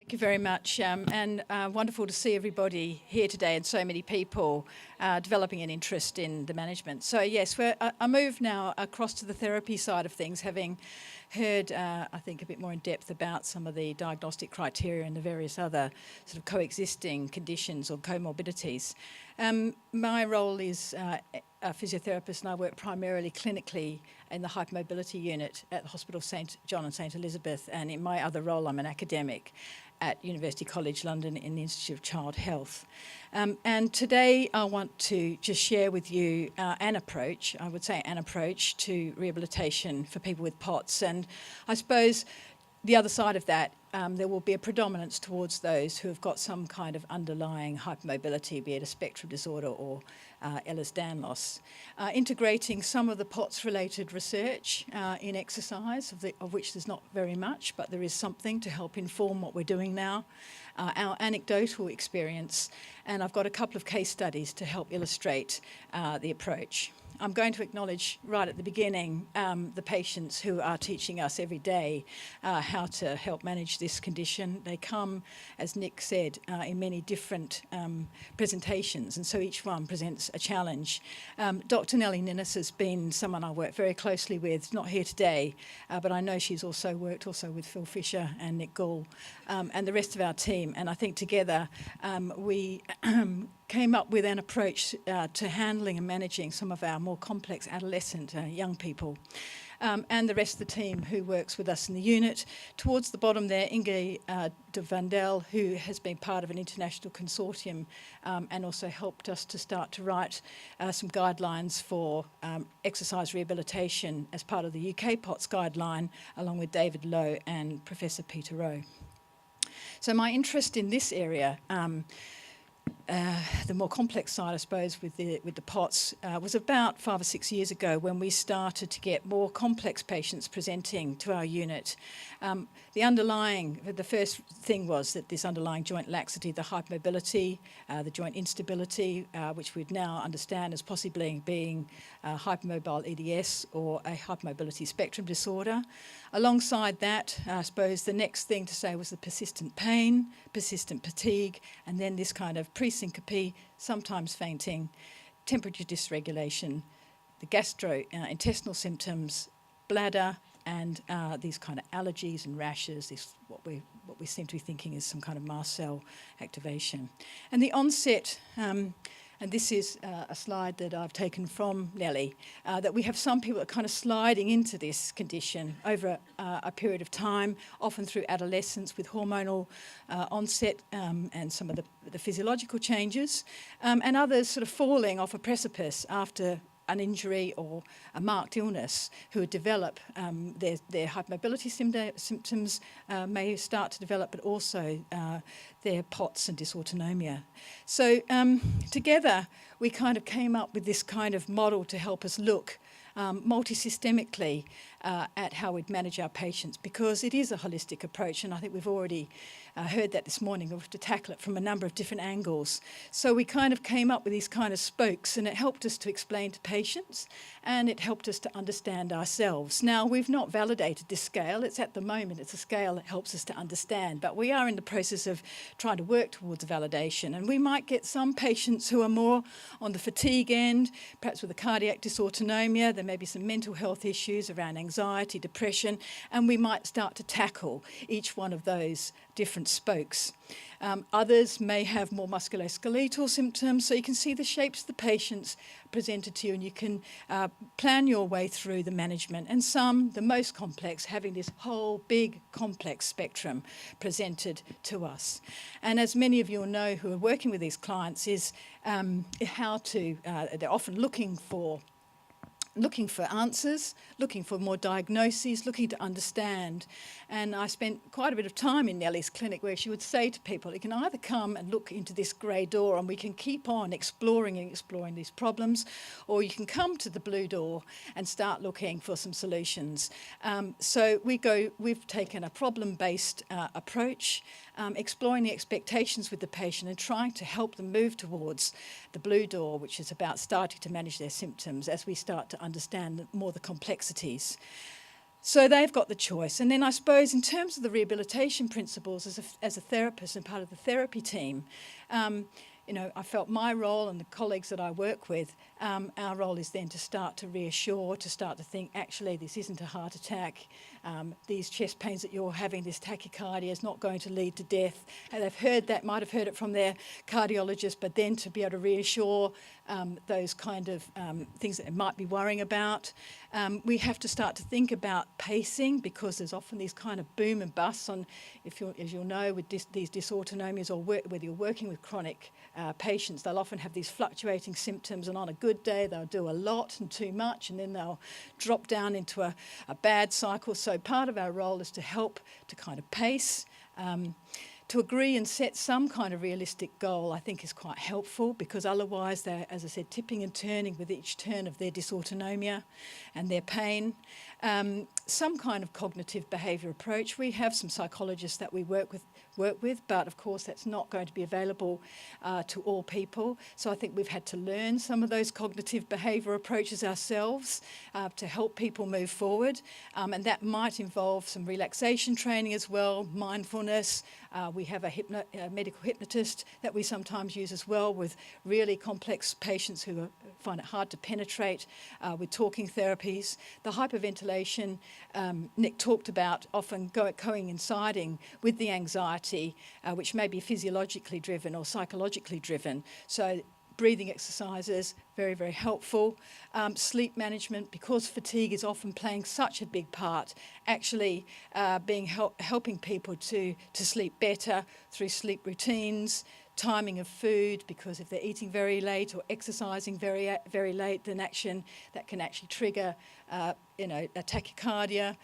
Thank you very much, and wonderful to see everybody here today and so many people developing an interest in the management. So yes, I move now across to the therapy side of things, having heard, I think, a bit more in depth about some of the diagnostic criteria and the various other sort of coexisting conditions or comorbidities. My role is a physiotherapist, and I work primarily clinically in the hypermobility unit at the Hospital St John and St Elizabeth, and in my other role I'm an academic at University College London in the Institute of Child Health. And today I want to just share with you an approach to rehabilitation for people with POTS. And I suppose the other side of that, there will be a predominance towards those who have got some kind of underlying hypermobility, be it a spectrum disorder or Ehlers-Danlos. Integrating some of the POTS-related research in exercise, of which there's not very much, but there is something to help inform what we're doing now, our anecdotal experience, and I've got a couple of case studies to help illustrate the approach. I'm going to acknowledge right at the beginning the patients who are teaching us every day how to help manage this condition. They come, as Nick said, in many different presentations, and so each one presents a challenge. Dr. Nellie Ninnis has been someone I work very closely with, not here today, but I know she's also worked with Phil Fisher and Nick Gould and the rest of our team, and I think together we came up with an approach to handling and managing some of our more complex adolescent young people. And the rest of the team who works with us in the unit. Towards the bottom there, Inge de Vandel, who has been part of an international consortium and also helped us to start to write some guidelines for exercise rehabilitation as part of the UK POTS guideline, along with David Lowe and Professor Peter Rowe. So my interest in this area, the more complex side, I suppose, with the POTS was about 5 or 6 years ago when we started to get more complex patients presenting to our unit. The first thing was that this underlying joint laxity, the hypermobility, the joint instability, which we'd now understand as possibly being hypermobile EDS or a hypermobility spectrum disorder. Alongside that, I suppose the next thing to say was the persistent pain, persistent fatigue, and then this kind of pre-syncope, sometimes fainting, temperature dysregulation, the gastrointestinal symptoms, bladder, and these kind of allergies and rashes, what we seem to be thinking is some kind of mast cell activation. And the onset, and this is a slide that I've taken from Nellie, that we have some people that are kind of sliding into this condition over a period of time, often through adolescence with hormonal onset and some of the physiological changes, and others sort of falling off a precipice after an injury or a marked illness, who would develop their hypermobility symptoms may start to develop, but also their POTS and dysautonomia. So together we kind of came up with this kind of model to help us look multisystemically at how we'd manage our patients, because it is a holistic approach, and I think we've already heard that this morning. We have to tackle it from a number of different angles. So we kind of came up with these kind of spokes, and it helped us to explain to patients, and it helped us to understand ourselves. Now, we've not validated this scale. It's at the moment, it's a scale that helps us to understand, but we are in the process of trying to work towards validation, and we might get some patients who are more on the fatigue end, perhaps with a cardiac dysautonomia. There may be some mental health issues around anxiety, depression, and we might start to tackle each one of those different spokes. Others may have more musculoskeletal symptoms, so you can see the shapes of the patients presented to you, and you can plan your way through the management. And some, the most complex, having this whole big complex spectrum presented to us. And as many of you will know who are working with these clients, is how to, they're often looking for answers, looking for more diagnoses, looking to understand. And I spent quite a bit of time in Nellie's clinic where she would say to people, you can either come and look into this grey door and we can keep on exploring these problems, or you can come to the blue door and start looking for some solutions. So we've taken a problem-based approach, exploring the expectations with the patient and trying to help them move towards the blue door, which is about starting to manage their symptoms as we start to understand more the complexities. So they've got the choice. And then I suppose in terms of the rehabilitation principles as a therapist and part of the therapy team, I felt my role and the colleagues that I work with, our role is then to start to reassure, to start to think, actually, this isn't a heart attack. These chest pains that you're having, this tachycardia is not going to lead to death. And they've heard that, might have heard it from their cardiologist, but then to be able to reassure those kind of things that they might be worrying about. We have to start to think about pacing, because there's often these kind of boom and busts on, as you'll know, with these dysautonomias, or whether you're working with chronic patients, they'll often have these fluctuating symptoms, and on a good day they'll do a lot and too much, and then they'll drop down into a bad cycle. So part of our role is to help to kind of pace, to agree and set some kind of realistic goal, I think is quite helpful, because otherwise they're, as I said, tipping and turning with each turn of their dysautonomia and their pain. Some kind of cognitive behaviour approach. We have some psychologists that we work with, but of course that's not going to be available to all people. So I think we've had to learn some of those cognitive behaviour approaches ourselves to help people move forward. And that might involve some relaxation training as well, mindfulness. We have a medical hypnotist that we sometimes use as well with really complex patients who find it hard to penetrate with talking therapies. The hyperventilation Nick talked about often coinciding with the anxiety, which may be physiologically driven or psychologically driven. So breathing exercises, very, very helpful. Sleep management, because fatigue is often playing such a big part, actually helping people to sleep better through sleep routines, timing of food, because if they're eating very late or exercising very, very late, then that can actually trigger a tachycardia.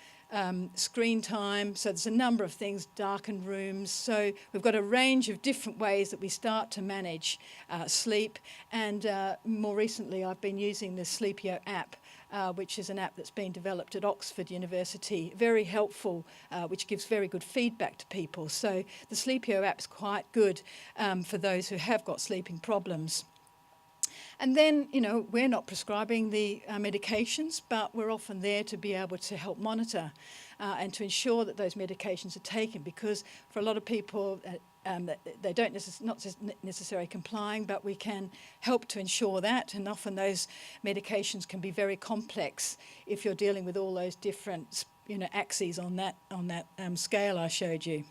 Screen time, so there's a number of things, darkened rooms. So we've got a range of different ways that we start to manage sleep. And more recently I've been using the Sleepio app, which is an app that's been developed at Oxford University, very helpful, which gives very good feedback to people. So the Sleepio app's quite good for those who have got sleeping problems. And then, we're not prescribing the medications, but we're often there to be able to help monitor and to ensure that those medications are taken, because for a lot of people, they don't not necessarily complying, but we can help to ensure that. And often those medications can be very complex if you're dealing with all those different, axes on that scale I showed you.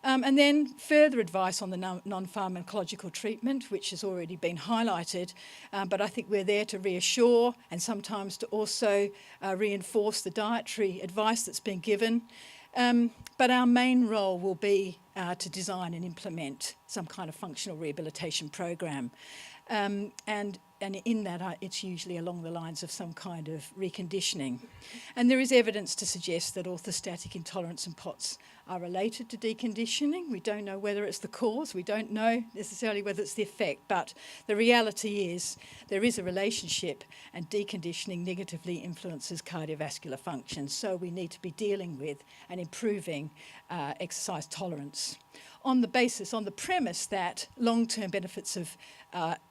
And then further advice on the non-pharmacological treatment, which has already been highlighted, but I think we're there to reassure and sometimes to also reinforce the dietary advice that's been given. But our main role will be to design and implement some kind of functional rehabilitation program. And in that, it's usually along the lines of some kind of reconditioning. And there is evidence to suggest that orthostatic intolerance and POTS are related to deconditioning. We don't know whether it's the cause. We don't know necessarily whether it's the effect. But the reality is there is a relationship, and deconditioning negatively influences cardiovascular function. So we need to be dealing with and improving exercise tolerance on the premise that long-term benefits of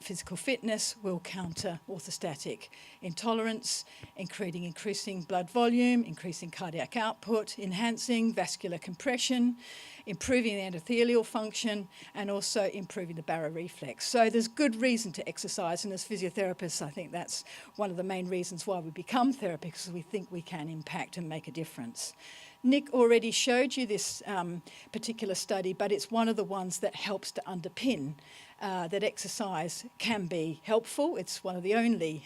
physical fitness will counter orthostatic intolerance, increasing blood volume, increasing cardiac output, enhancing vascular compression, improving the endothelial function, and also improving the baroreflex. So there's good reason to exercise, and as physiotherapists, I think that's one of the main reasons why we become therapists, because we think we can impact and make a difference. Nick already showed you this particular study, but it's one of the ones that helps to underpin that exercise can be helpful. It's one of the only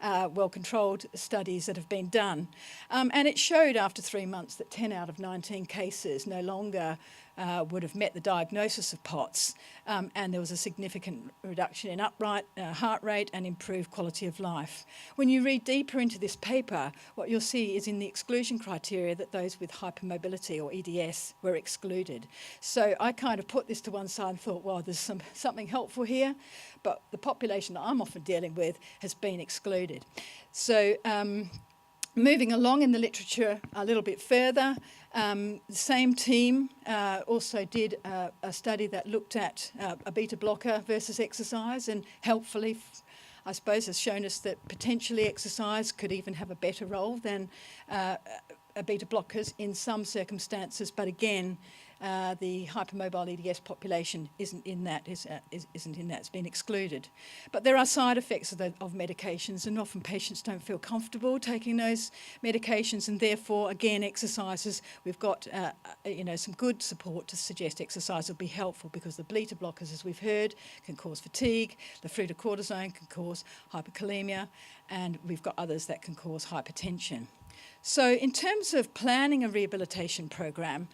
well-controlled studies that have been done. And it showed after 3 months that 10 out of 19 cases no longer would have met the diagnosis of POTS, and there was a significant reduction in upright heart rate and improved quality of life. When you read deeper into this paper, what you'll see is in the exclusion criteria that those with hypermobility or EDS were excluded. So I kind of put this to one side and thought, well, there's something helpful here, but the population that I'm often dealing with has been excluded. So moving along in the literature a little bit further, the same team also did a study that looked at a beta blocker versus exercise, and helpfully, I suppose, has shown us that potentially exercise could even have a better role than beta blockers in some circumstances, but again, the hypermobile EDS population isn't in that, it's been excluded. But there are side effects of medications, and often patients don't feel comfortable taking those medications, and therefore, again, exercises, we've got some good support to suggest exercise will be helpful, because the beta blockers, as we've heard, can cause fatigue, the fludrocortisone can cause hyperkalemia, and we've got others that can cause hypertension. So in terms of planning a rehabilitation program,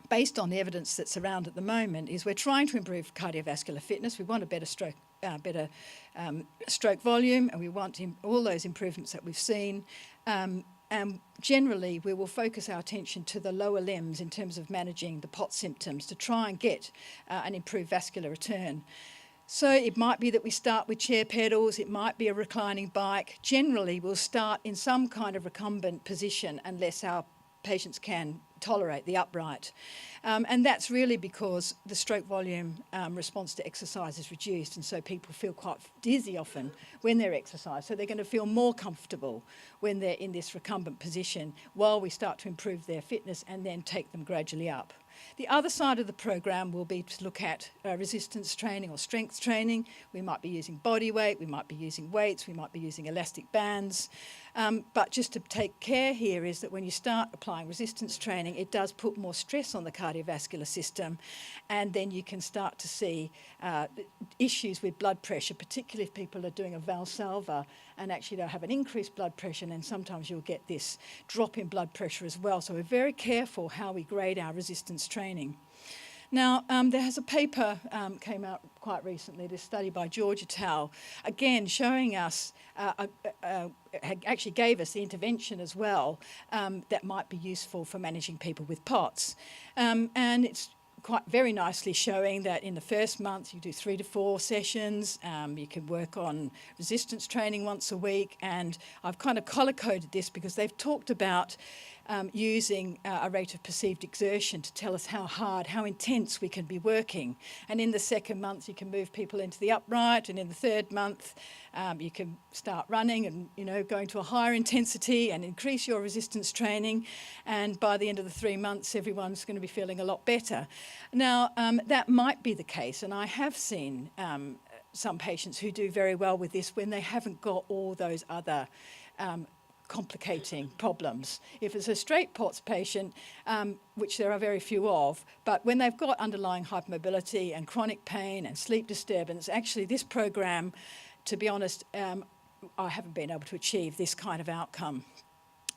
based on the evidence that's around at the moment, is we're trying to improve cardiovascular fitness. We want a better stroke volume, and we want all those improvements that we've seen. And generally, we will focus our attention to the lower limbs in terms of managing the POT symptoms to try and get an improved vascular return. So it might be that we start with chair pedals, it might be a reclining bike. Generally, we'll start in some kind of recumbent position unless our patients can tolerate the upright. And that's really because the stroke volume response to exercise is reduced, and so people feel quite dizzy often when they're exercising. So they're going to feel more comfortable when they're in this recumbent position while we start to improve their fitness and then take them gradually up. The other side of the program will be to look at resistance training or strength training. We might be using body weight, we might be using weights, we might be using elastic bands. But just to take care here is that when you start applying resistance training, it does put more stress on the cardiovascular system, and then you can start to see issues with blood pressure, particularly if people are doing a Valsalva and actually they'll have an increased blood pressure, and then sometimes you'll get this drop in blood pressure as well. So we're very careful how we grade our resistance training. Now, there has a paper came out quite recently, this study by George et al., again showing us, actually gave us the intervention as well that might be useful for managing people with POTS. And it's quite very nicely showing that in the first month you do 3 to 4 sessions, you can work on resistance training once a week, and I've kind of color-coded this because they've talked about using a rate of perceived exertion to tell us how hard, how intense we can be working. And in the second month, you can move people into the upright, and in the third month, you can start running and going to a higher intensity and increase your resistance training. And by the end of the 3 months, everyone's going to be feeling a lot better. Now, that might be the case, and I have seen some patients who do very well with this when they haven't got all those other complicating problems. If it's a straight POTS patient, which there are very few of, but when they've got underlying hypermobility and chronic pain and sleep disturbance, actually this program, to be honest, I haven't been able to achieve this kind of outcome.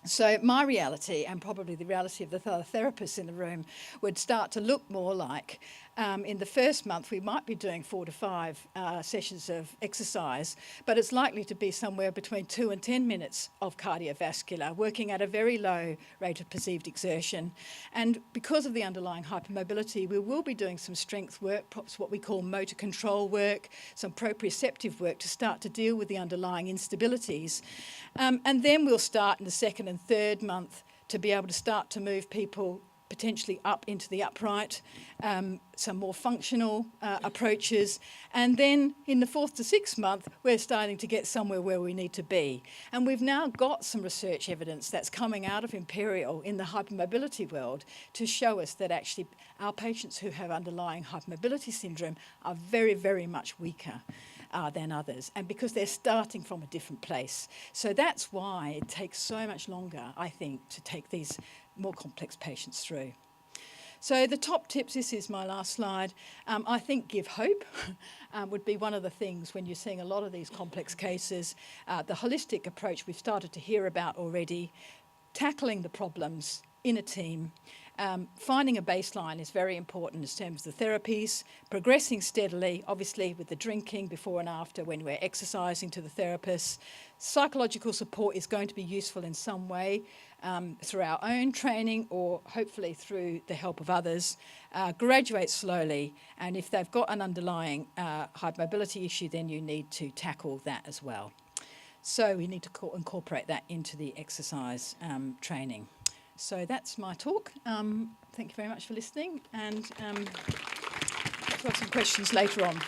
So my reality, and probably the reality of the other therapists in the room, would start to look more like, in the first month we might be doing 4 to 5 sessions of exercise, but it's likely to be somewhere between 2 and 10 minutes of cardiovascular, working at a very low rate of perceived exertion. And because of the underlying hypermobility, we will be doing some strength work, perhaps what we call motor control work, some proprioceptive work to start to deal with the underlying instabilities. And then we'll start in the second and third month to be able to start to move people potentially up into the upright, some more functional approaches. And then in the 4th to 6th month, we're starting to get somewhere where we need to be. And we've now got some research evidence that's coming out of Imperial in the hypermobility world to show us that actually our patients who have underlying hypermobility syndrome are very, very much weaker than others, and because they're starting from a different place. So that's why it takes so much longer, I think, to take these more complex patients through. So the top tips, this is my last slide, I think give hope would be one of the things when you're seeing a lot of these complex cases. The holistic approach we've started to hear about already, tackling the problems in a team. Finding a baseline is very important in terms of the therapies, progressing steadily, obviously with the drinking before and after when we're exercising to the therapist. Psychological support is going to be useful in some way through our own training or hopefully through the help of others. Graduate slowly, and if they've got an underlying hypermobility issue, then you need to tackle that as well. So we need to incorporate that into the exercise training. So that's my talk. Thank you very much for listening, and I've got some questions later on.